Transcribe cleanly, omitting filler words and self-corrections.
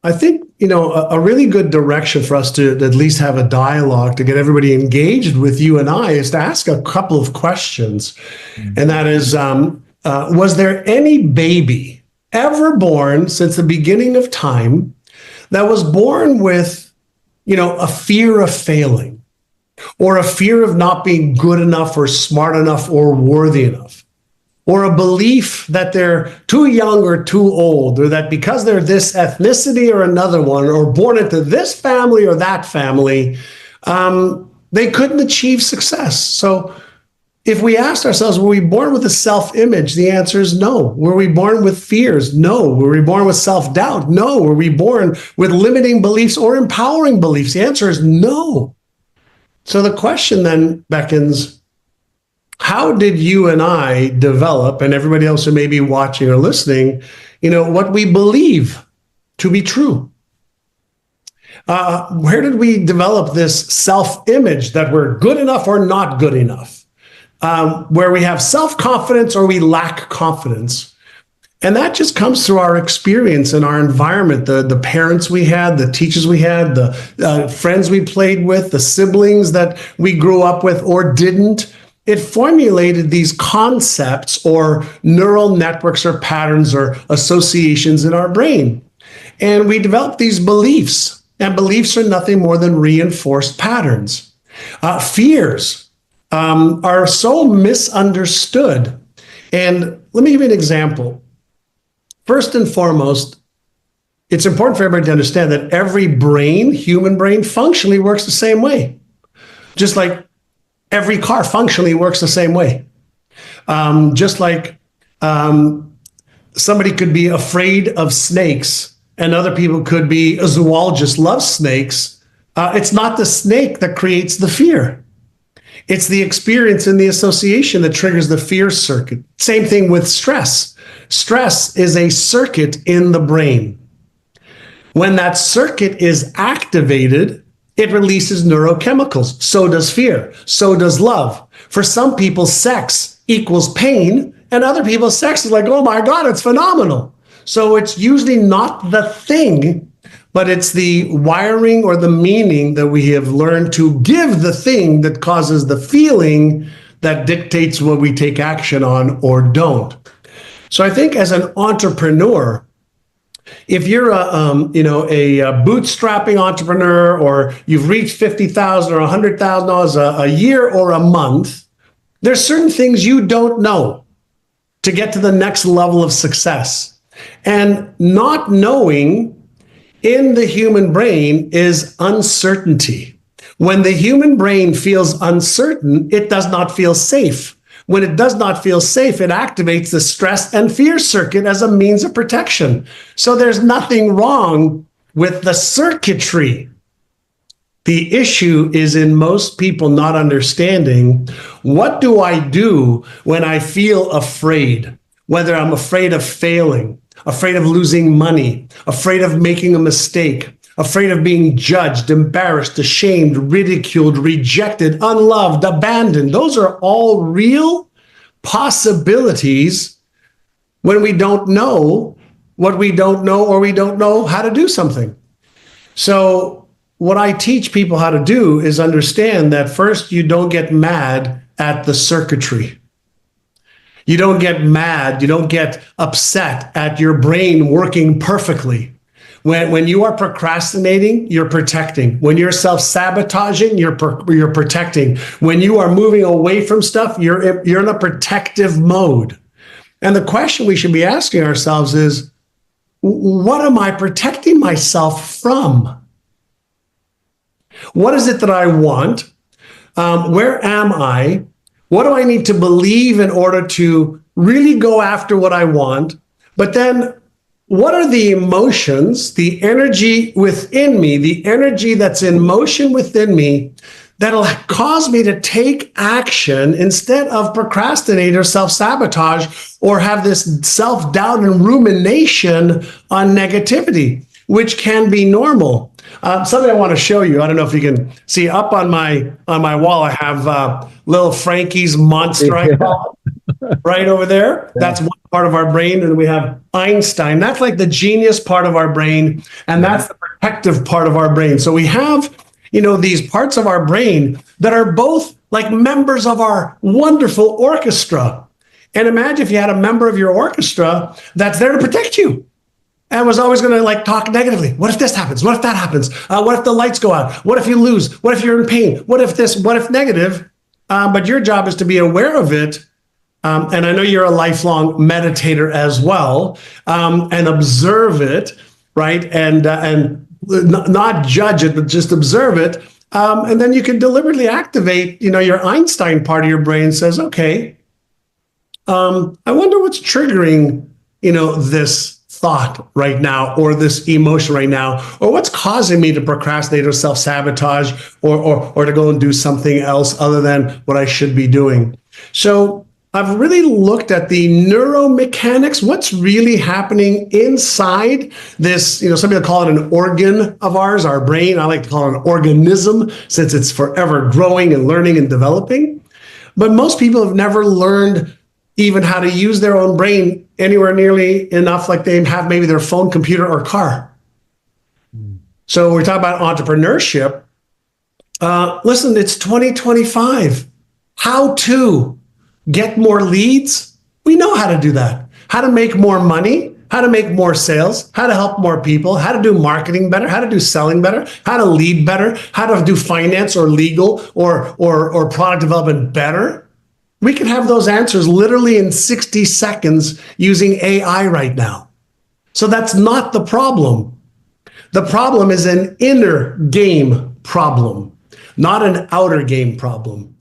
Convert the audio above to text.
I think, a really good direction for us to at least have a dialogue to get everybody engaged with you and I is to ask a couple of questions. Mm-hmm. And that is, was there any baby ever born since the beginning of time that was born with, a fear of failing or a fear of not being good enough or smart enough or worthy enough? Or a belief that they're too young or too old, or that because they're this ethnicity or another one, or born into this family or that family, they couldn't achieve success. So if we asked ourselves, were we born with a self-image? The answer is no. Were we born with fears? No. Were we born with self-doubt? No. Were we born with limiting beliefs or empowering beliefs? The answer is no. So the question then beckons, how did you and I develop, and everybody else who may be watching or listening, what we believe to be true? Where did we develop this self-image that we're good enough or not good enough? Where we have self-confidence or we lack confidence? And that just comes through our experience and our environment, the parents we had, the teachers we had, the friends we played with, the siblings that we grew up with or didn't. It formulated these concepts or neural networks or patterns or associations in our brain. And we developed these beliefs, and beliefs are nothing more than reinforced patterns. Fears are so misunderstood. And let me give you an example. First and foremost, it's important for everybody to understand that every brain, human brain, functionally works the same way. Just like every car functionally works the same way. Just like somebody could be afraid of snakes and other people could be, a zoologist loves snakes. It's not the snake that creates the fear. It's the experience and the association that triggers the fear circuit. Same thing with stress. Stress is a circuit in the brain. When that circuit is activated, it releases neurochemicals. So does fear. So does love. For some people, sex equals pain, and other people, sex is like, oh my God, it's phenomenal. So it's usually not the thing, but it's the wiring or the meaning that we have learned to give the thing that causes the feeling that dictates what we take action on or don't. So I think as an entrepreneur, if you're a bootstrapping entrepreneur, or you've reached $50,000 or $100,000 a year or a month, there's certain things you don't know to get to the next level of success. And not knowing in the human brain is uncertainty. When the human brain feels uncertain, it does not feel safe. When it does not feel safe, it activates the stress and fear circuit as a means of protection. So there's nothing wrong with the circuitry. The issue is in most people not understanding, what do I do when I feel afraid? Whether I'm afraid of failing, afraid of losing money, afraid of making a mistake, afraid of being judged, embarrassed, ashamed, ridiculed, rejected, unloved, abandoned. Those are all real possibilities when we don't know what we don't know, or we don't know how to do something. So what I teach people how to do is understand that first, you don't get mad at the circuitry. You don't get mad, you don't get upset at your brain working perfectly. When you are procrastinating, you're protecting. When you're self-sabotaging, you're protecting. When you are moving away from stuff, you're in a protective mode. And the question we should be asking ourselves is, what am I protecting myself from? What is it that I want? Where am I? What do I need to believe in order to really go after what I want? But then, what are the emotions, the energy within me, the energy that's in motion within me that'll cause me to take action instead of procrastinate or self-sabotage or have this self-doubt and rumination on negativity, which can be normal. Something I want to show you. I don't know if you can see up on my wall. I have little Frankie's monster icon right over there. That's one part of our brain, and we have Einstein. That's like the genius part of our brain, and that's the protective part of our brain. So we have, these parts of our brain that are both like members of our wonderful orchestra. And imagine if you had a member of your orchestra that's there to protect you and was always going to like talk negatively. What if this happens? What if that happens? What if the lights go out? What if you lose? What if you're in pain? What if this? What if negative? But your job is to be aware of it. And I know you're a lifelong meditator as well, and observe it, right? And not judge it, but just observe it. And then you can deliberately activate, your Einstein part of your brain says, okay, I wonder what's triggering, this thought right now, or this emotion right now, or what's causing me to procrastinate or self-sabotage or to go and do something else other than what I should be doing. So I've really looked at the neuromechanics, what's really happening inside this, some people call it an organ of ours, our brain. I like to call it an organism since it's forever growing and learning and developing. But most people have never learned even how to use their own brain anywhere nearly enough like they have maybe their phone, computer, or car. So we're talking about entrepreneurship. Listen, it's 2025. How to get more leads? We know how to do that. How to make more money, how to make more sales, how to help more people, how to do marketing better, how to do selling better, how to lead better, how to do finance or legal or product development better. We can have those answers literally in 60 seconds using AI right now. So that's not the problem. The problem is an inner game problem, not an outer game problem.